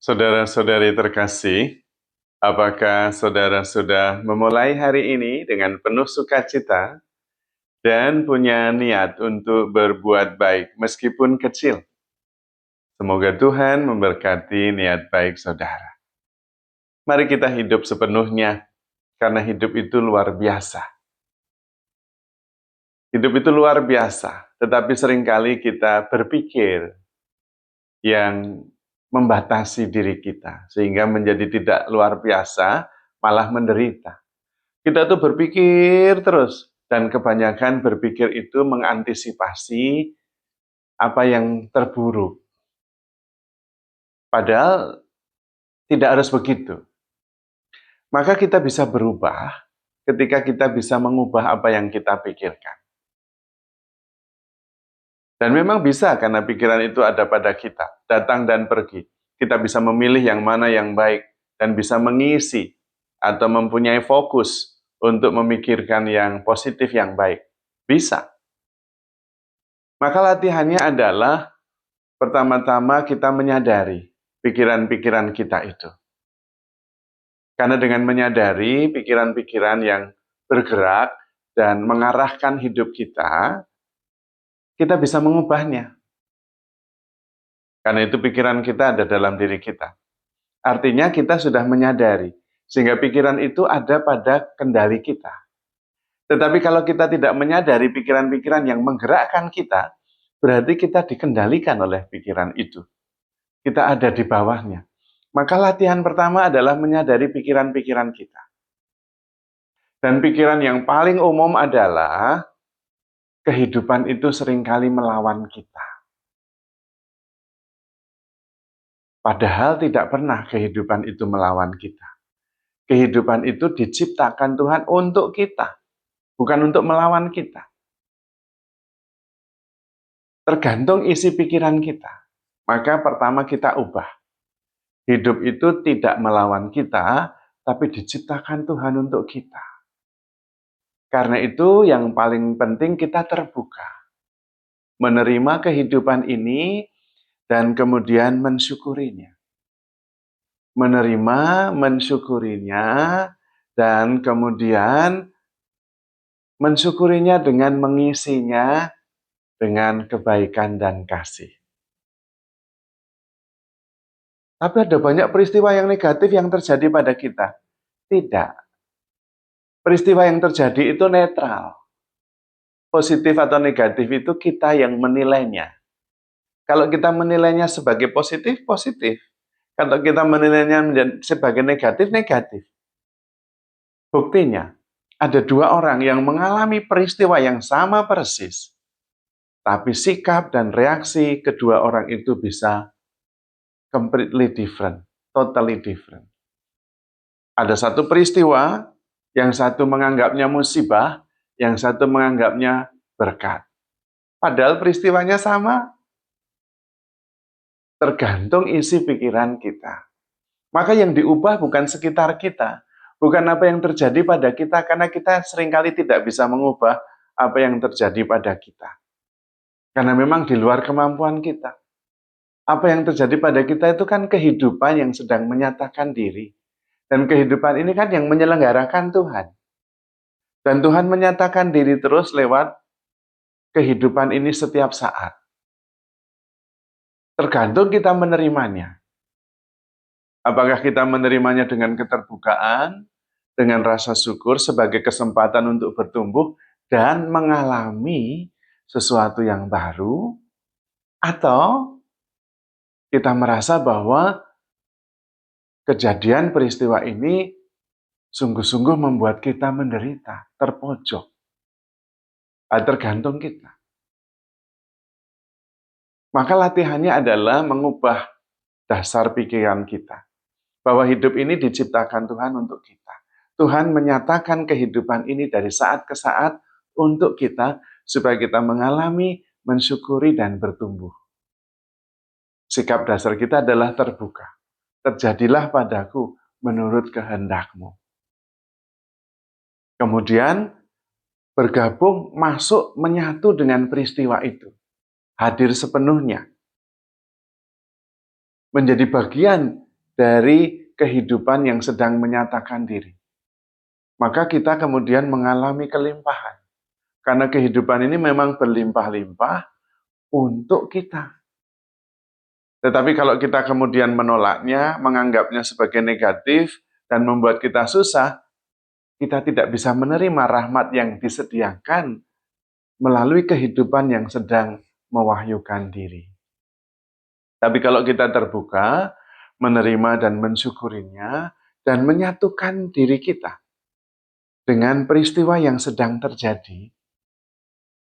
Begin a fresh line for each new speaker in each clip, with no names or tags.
Saudara-saudari terkasih, apakah saudara sudah memulai hari ini dengan penuh sukacita dan punya niat untuk berbuat baik meskipun kecil? Semoga Tuhan memberkati niat baik saudara. Mari kita hidup sepenuhnya, karena hidup itu luar biasa. Hidup itu luar biasa, tetapi seringkali kita berpikir yang membatasi diri kita, sehingga menjadi tidak luar biasa, malah menderita. Kita tuh berpikir terus, dan kebanyakan berpikir itu mengantisipasi apa yang terburuk. Padahal tidak harus begitu. Maka kita bisa berubah ketika kita bisa mengubah apa yang kita pikirkan. Dan memang bisa karena pikiran itu ada pada kita, datang dan pergi. Kita bisa memilih yang mana yang baik dan bisa mengisi atau mempunyai fokus untuk memikirkan yang positif, yang baik. Bisa. Maka latihannya adalah pertama-tama kita menyadari pikiran-pikiran kita itu. Karena dengan menyadari pikiran-pikiran yang bergerak dan mengarahkan hidup kita bisa mengubahnya. Karena itu pikiran kita ada dalam diri kita. Artinya kita sudah menyadari, sehingga pikiran itu ada pada kendali kita. Tetapi kalau kita tidak menyadari pikiran-pikiran yang menggerakkan kita, berarti kita dikendalikan oleh pikiran itu. Kita ada di bawahnya. Maka latihan pertama adalah menyadari pikiran-pikiran kita. Dan pikiran yang paling umum adalah kehidupan itu seringkali melawan kita. Padahal tidak pernah kehidupan itu melawan kita. Kehidupan itu diciptakan Tuhan untuk kita, bukan untuk melawan kita. Tergantung isi pikiran kita. Maka pertama kita ubah. Hidup itu tidak melawan kita, tapi diciptakan Tuhan untuk kita. Karena itu yang paling penting kita terbuka. Menerima kehidupan ini dan kemudian mensyukurinya. Menerima, mensyukurinya, dan kemudian mensyukurinya dengan mengisinya dengan kebaikan dan kasih. Tapi ada banyak peristiwa yang negatif yang terjadi pada kita. Tidak. Peristiwa yang terjadi itu netral. Positif atau negatif itu kita yang menilainya. Kalau kita menilainya sebagai positif, positif. Kalau kita menilainya sebagai negatif, negatif. Buktinya, ada dua orang yang mengalami peristiwa yang sama persis. Tapi sikap dan reaksi kedua orang itu bisa completely different, totally different. Ada satu peristiwa, yang satu menganggapnya musibah, yang satu menganggapnya berkat. Padahal peristiwanya sama, tergantung isi pikiran kita. Maka yang diubah bukan sekitar kita, bukan apa yang terjadi pada kita, karena kita seringkali tidak bisa mengubah apa yang terjadi pada kita. Karena memang di luar kemampuan kita. Apa yang terjadi pada kita itu kan kehidupan yang sedang menyatakan diri. Dan kehidupan ini kan yang menyelenggarakan Tuhan. Dan Tuhan menyatakan diri terus lewat kehidupan ini setiap saat. Tergantung kita menerimanya. Apakah kita menerimanya dengan keterbukaan, dengan rasa syukur sebagai kesempatan untuk bertumbuh dan mengalami sesuatu yang baru, atau kita merasa bahwa kejadian peristiwa ini sungguh-sungguh membuat kita menderita, terpojok. Tergantung kita. Maka latihannya adalah mengubah dasar pikiran kita. Bahwa hidup ini diciptakan Tuhan untuk kita. Tuhan menyatakan kehidupan ini dari saat ke saat untuk kita, supaya kita mengalami, mensyukuri, dan bertumbuh. Sikap dasar kita adalah terbuka. Terjadilah padaku menurut kehendak-Mu. Kemudian bergabung, masuk, menyatu dengan peristiwa itu. Hadir sepenuhnya. Menjadi bagian dari kehidupan yang sedang menyatakan diri. Maka kita kemudian mengalami kelimpahan. Karena kehidupan ini memang berlimpah-limpah untuk kita. Tetapi kalau kita kemudian menolaknya, menganggapnya sebagai negatif, dan membuat kita susah, kita tidak bisa menerima rahmat yang disediakan melalui kehidupan yang sedang mewahyukan diri. Tapi kalau kita terbuka, menerima dan mensyukurinya, dan menyatukan diri kita dengan peristiwa yang sedang terjadi,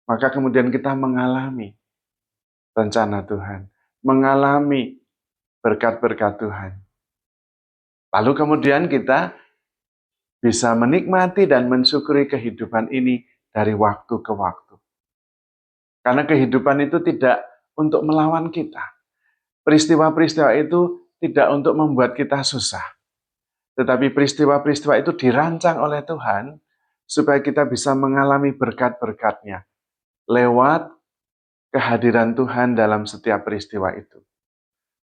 maka kemudian kita mengalami rencana Tuhan, mengalami berkat-berkat Tuhan. Lalu kemudian kita bisa menikmati dan mensyukuri kehidupan ini dari waktu ke waktu. Karena kehidupan itu tidak untuk melawan kita. Peristiwa-peristiwa itu tidak untuk membuat kita susah. Tetapi peristiwa-peristiwa itu dirancang oleh Tuhan supaya kita bisa mengalami berkat-berkat-Nya lewat kehadiran Tuhan dalam setiap peristiwa itu.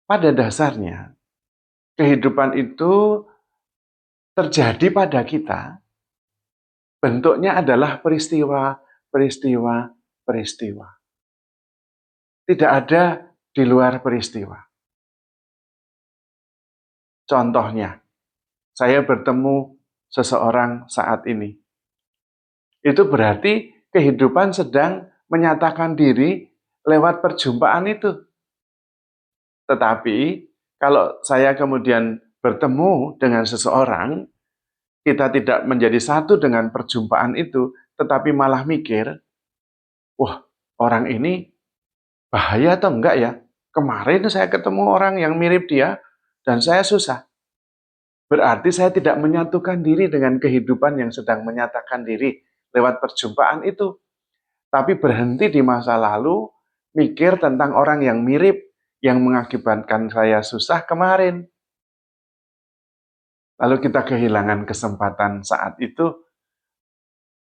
Pada dasarnya, kehidupan itu terjadi pada kita, bentuknya adalah peristiwa, peristiwa, peristiwa. Tidak ada di luar peristiwa. Contohnya, saya bertemu seseorang saat ini. Itu berarti kehidupan sedang menyatakan diri lewat perjumpaan itu. Tetapi, kalau saya kemudian bertemu dengan seseorang, kita tidak menjadi satu dengan perjumpaan itu, tetapi malah mikir, wah, orang ini bahaya atau enggak ya? Kemarin saya ketemu orang yang mirip dia, dan saya susah. Berarti saya tidak menyatukan diri dengan kehidupan yang sedang menyatakan diri lewat perjumpaan itu. Tapi berhenti di masa lalu, mikir tentang orang yang mirip, yang mengakibatkan saya susah kemarin. Lalu kita kehilangan kesempatan saat itu,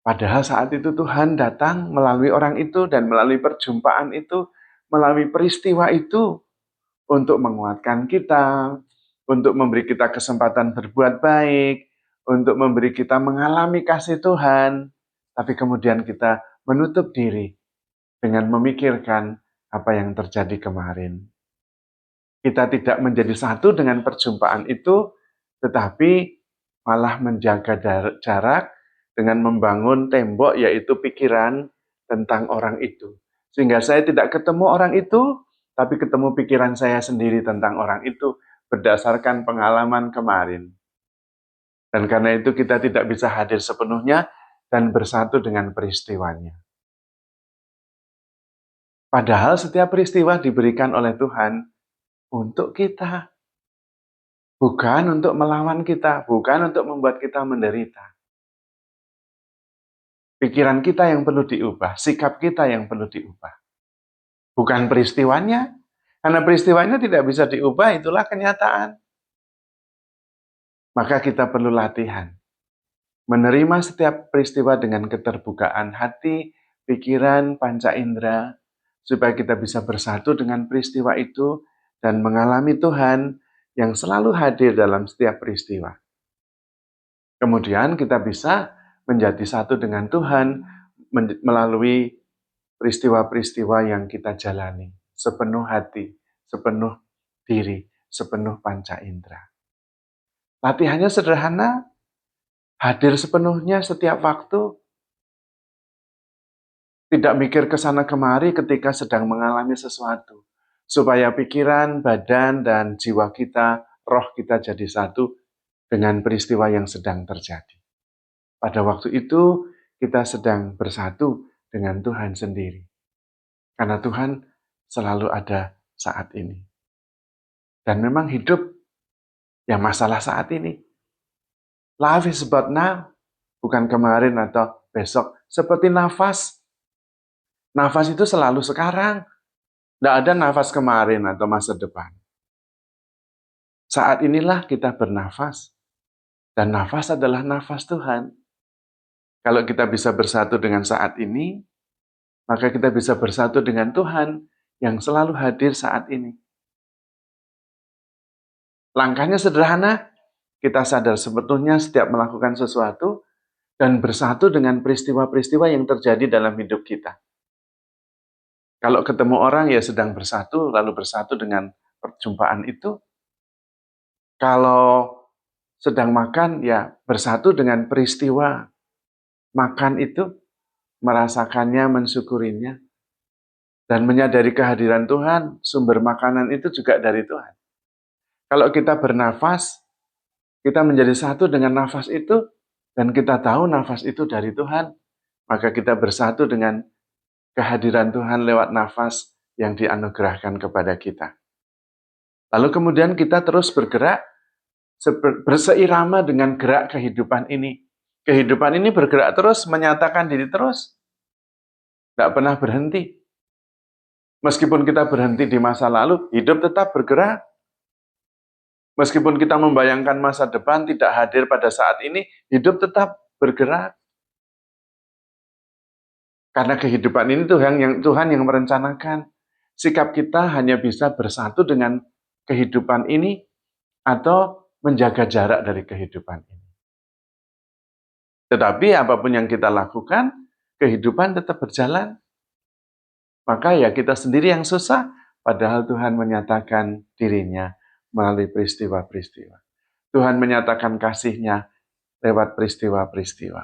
padahal saat itu Tuhan datang melalui orang itu dan melalui perjumpaan itu, melalui peristiwa itu, untuk menguatkan kita, untuk memberi kita kesempatan berbuat baik, untuk memberi kita mengalami kasih Tuhan. Tapi kemudian kita menutup diri dengan memikirkan apa yang terjadi kemarin. Kita tidak menjadi satu dengan perjumpaan itu, tetapi malah menjaga jarak dengan membangun tembok, yaitu pikiran tentang orang itu. Sehingga saya tidak ketemu orang itu, tapi ketemu pikiran saya sendiri tentang orang itu berdasarkan pengalaman kemarin. Dan karena itu kita tidak bisa hadir sepenuhnya dan bersatu dengan peristiwanya. Padahal setiap peristiwa diberikan oleh Tuhan untuk kita. Bukan untuk melawan kita, bukan untuk membuat kita menderita. Pikiran kita yang perlu diubah, sikap kita yang perlu diubah. Bukan peristiwanya, karena peristiwanya tidak bisa diubah, itulah kenyataan. Maka kita perlu latihan. Menerima setiap peristiwa dengan keterbukaan hati, pikiran, panca indera, supaya kita bisa bersatu dengan peristiwa itu dan mengalami Tuhan yang selalu hadir dalam setiap peristiwa. Kemudian kita bisa menjadi satu dengan Tuhan melalui peristiwa-peristiwa yang kita jalani sepenuh hati, sepenuh diri, sepenuh panca indera. Latihannya sederhana, hadir sepenuhnya setiap waktu, tidak mikir ke sana kemari ketika sedang mengalami sesuatu, supaya pikiran, badan, dan jiwa kita, roh kita jadi satu dengan peristiwa yang sedang terjadi. Pada waktu itu, kita sedang bersatu dengan Tuhan sendiri. Karena Tuhan selalu ada saat ini. Dan memang hidup yang masalah saat ini. Life is about now, bukan kemarin atau besok. Seperti nafas. Nafas itu selalu sekarang. Tidak ada nafas kemarin atau masa depan. Saat inilah kita bernafas. Dan nafas adalah nafas Tuhan. Kalau kita bisa bersatu dengan saat ini, maka kita bisa bersatu dengan Tuhan yang selalu hadir saat ini. Langkahnya sederhana, kita sadar sebetulnya setiap melakukan sesuatu dan bersatu dengan peristiwa-peristiwa yang terjadi dalam hidup kita. Kalau ketemu orang ya sedang bersatu, lalu bersatu dengan perjumpaan itu. Kalau sedang makan ya bersatu dengan peristiwa makan itu, merasakannya, mensyukurinya, dan menyadari kehadiran Tuhan, sumber makanan itu juga dari Tuhan. Kalau kita bernafas, kita menjadi satu dengan nafas itu, dan kita tahu nafas itu dari Tuhan, maka kita bersatu dengan kehadiran Tuhan lewat nafas yang dianugerahkan kepada kita. Lalu kemudian kita terus bergerak, berseirama dengan gerak kehidupan ini. Kehidupan ini bergerak terus, menyatakan diri terus, nggak pernah berhenti. Meskipun kita berhenti di masa lalu, hidup tetap bergerak. Meskipun kita membayangkan masa depan tidak hadir pada saat ini, hidup tetap bergerak. Karena kehidupan ini Tuhan yang merencanakan. Sikap kita hanya bisa bersatu dengan kehidupan ini atau menjaga jarak dari kehidupan ini. Tetapi apapun yang kita lakukan, kehidupan tetap berjalan. Maka ya kita sendiri yang susah, padahal Tuhan menyatakan dirinya melalui peristiwa-peristiwa. Tuhan menyatakan kasih-Nya lewat peristiwa-peristiwa.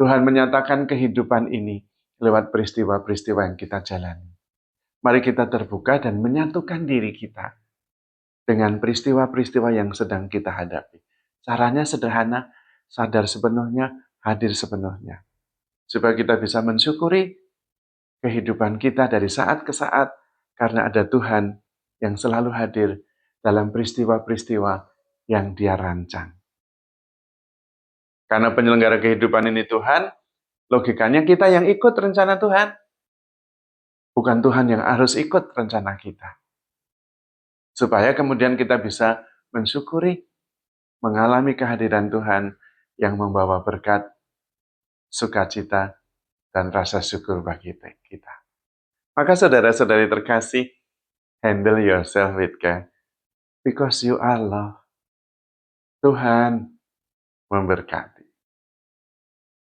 Tuhan menyatakan kehidupan ini lewat peristiwa-peristiwa yang kita jalani. Mari kita terbuka dan menyatukan diri kita dengan peristiwa-peristiwa yang sedang kita hadapi. Caranya sederhana, sadar sepenuhnya, hadir sepenuhnya. Supaya kita bisa mensyukuri kehidupan kita dari saat ke saat, karena ada Tuhan yang selalu hadir dalam peristiwa-peristiwa yang Dia rancang. Karena penyelenggara kehidupan ini Tuhan, logikanya kita yang ikut rencana Tuhan. Bukan Tuhan yang harus ikut rencana kita. Supaya kemudian kita bisa mensyukuri, mengalami kehadiran Tuhan yang membawa berkat, sukacita, dan rasa syukur bagi kita. Maka saudara-saudari terkasih, handle yourself with care. Because you are loved. Tuhan memberkati.